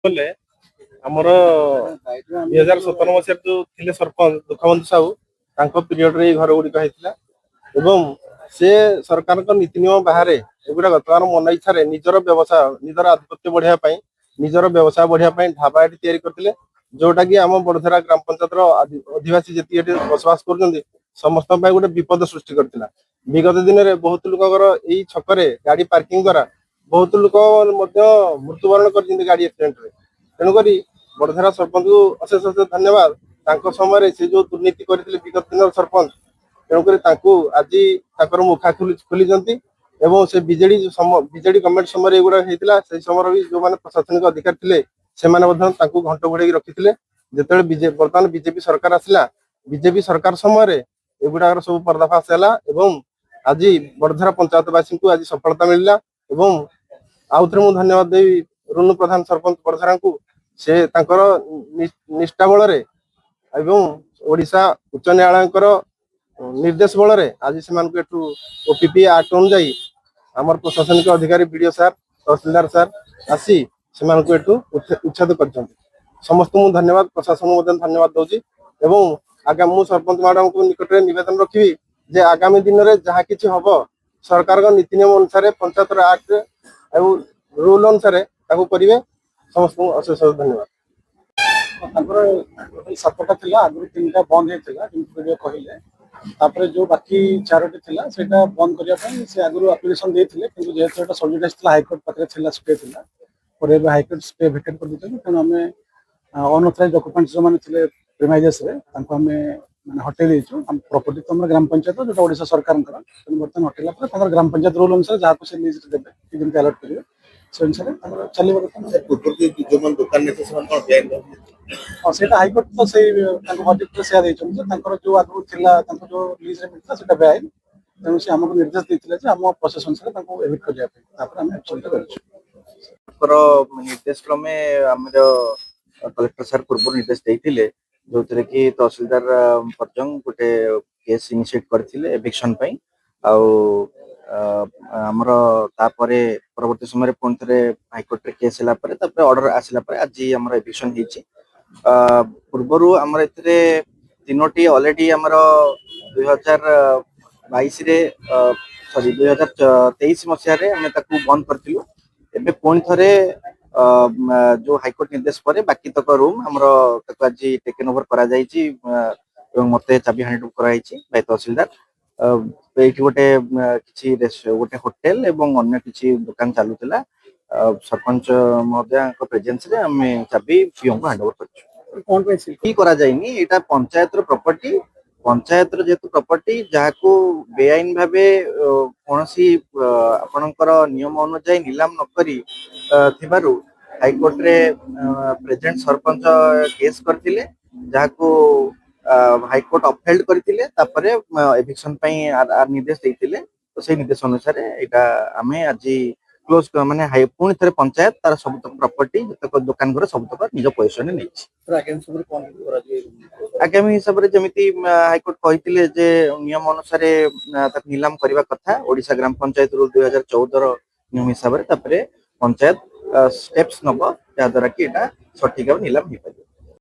बोले आमर 2017 मसीह जो थे सरपंच दुखबंधु साहू पीरियड रे घर गुड़िक होता से सरकार नीति नियम बाहर एगुड़ा बर्तमान मन इच्छा निजर व्यवसाय निजर आधिपत्य बढ़ाई निजर व्यवसाय बढ़ाई ढाबा ये करते जोटा कि आम बड़धरा ग्राम पंचायत अधिवासी जी बसवास कर समस्त गोटे विपद सृष्टि करता विगत दिन में बहुत लोकर यही छकरे गाड़ी पार्किंग द्वारा बहुत लोक मृत्युवरण कर गाड़ी एक्सीडेंट रे तेणुक बड़धरा सरपंच को अशेष अशेष धन्यवाद समय से जो दुर्नीति करते विगत दिन सरपंच तेणुक आज मुखा खोली से बीजेडी गवर्नमेंट समय एगुड़ा होता से समय भी जो मैंने प्रशासनिक अधिकारी थे घंट घोड़े रखी जो बर्तमान बीजेपी सरकार आसला बीजेपी सरकार समय एगुड़ा सब पर्दाफाश है आज बड़धरा पंचायतवासी को आज सफलता मिलला आउ थे मुझे धन्यवाद देवी रुनु प्रधान सरपंच बड़धरा को से निष्ठा बल ओडिशा उच्च न्यायालय निर्देश बल आज से ओपीपी एक्ट अनुजाई आम प्रशासनिक अधिकारी बीडीओ सार तहसीलदार सार आसी से उच्छेद कर समस्त मुझे धन्यवाद प्रशासन को धन्यवाद दूसरी आगा मु सरपंच मैडम को निकट में निवेदन रखी जे आगामी दिन में जहाँ कि हम सरकार नीति नियम अनुसार पंचायत एक्ट रूल अनुसार करेंगे समस्त अशेष धन्यवाद। सातटा थी आगु तीन टा बंद होता कहले जो बाकी चारोटी थी से बंद करने से आगु आप्लिकेसन देते कि जेहतु सब्जेक्ट हाइकोर्ट पाखे स्टे थी हाइकोर्ट स्टे भेकेट कर देते तेणु आम अनअथराइज डॉक्यूमेंट्स जो मैंने प्रिमाइजेस मैंने हटे देचु प्रॉपर्टी तो ग्राम पंचायत जो ओडिशा सरकार बर्तमान हटेला ग्राम पंचायत रूल अनुसार जहाँ से लीज देते जमी अलट करेंगे से अनुसार चलो हाँ से हाइकोर्ट तो से जो आगु जो लीज मिलता है बेआईन तेणु से आमको निर्देश देते आम प्रोसेस अनुसार एविट करने निर्देश क्रमे आम कलेक्टर सार पूर्व निर्देश देते जो थे कि तहसीलदार पर्यंत गोटे केस इनिशिएट करथिले एविक्शन पई आमर परवर्ती समय पुणी थे हाइकोर्ट रे केस ऑर्डर आसला आज आमर एविक्शन होती पूर्वर आमर तीनोटी ऑलरेडी आमर 2022 रे सॉरी 2023 मसीह आम बंद करूँ एवं पुणी थे जो हाइकोर्ट निर्देश पर बाकी तक रूम आमर आज टेकन ओवर करा जायछि मत चाबी हैंड ओवर कराई बाय तहसीलदार ये गोटे किसी गोटे होटेल एवं अन्य किसी दुकान चलुला सरपंच महोदय प्रेजेंस रे आम चाबी पीओ को हैंड ओवर कर पंचायत प्रॉपर्टी पंचायत जेहेतु प्रॉपर्टी जहाँ को बेआईन भाव कौन आपणकर नियम अनुजाई नीलाम नकरी हाइकोर्ट रे प्रेजेंट सरपंच केस करथिले जहाँ को हाइकोर्ट अपहेल्ड करथिले तापरे एविक्शन पई निर्देश देथिले तो से निर्देश अनुसार एटा आमे आज क्लोज माने पुणी थे पंचायत तार सब प्रॉपर्टी जतक दुकान घर सब तक निज पोजिशन आगामी हिसाब से जमी हाइकोर्ट कहते जे नियम अनुसार नीलाम करने कथा ओडिशा ग्राम पंचायत रूल 2014 नियम हिसाब से पंचायत स्टेप्स नब जहाद्वारा कि सठिक नीलाम हो पार।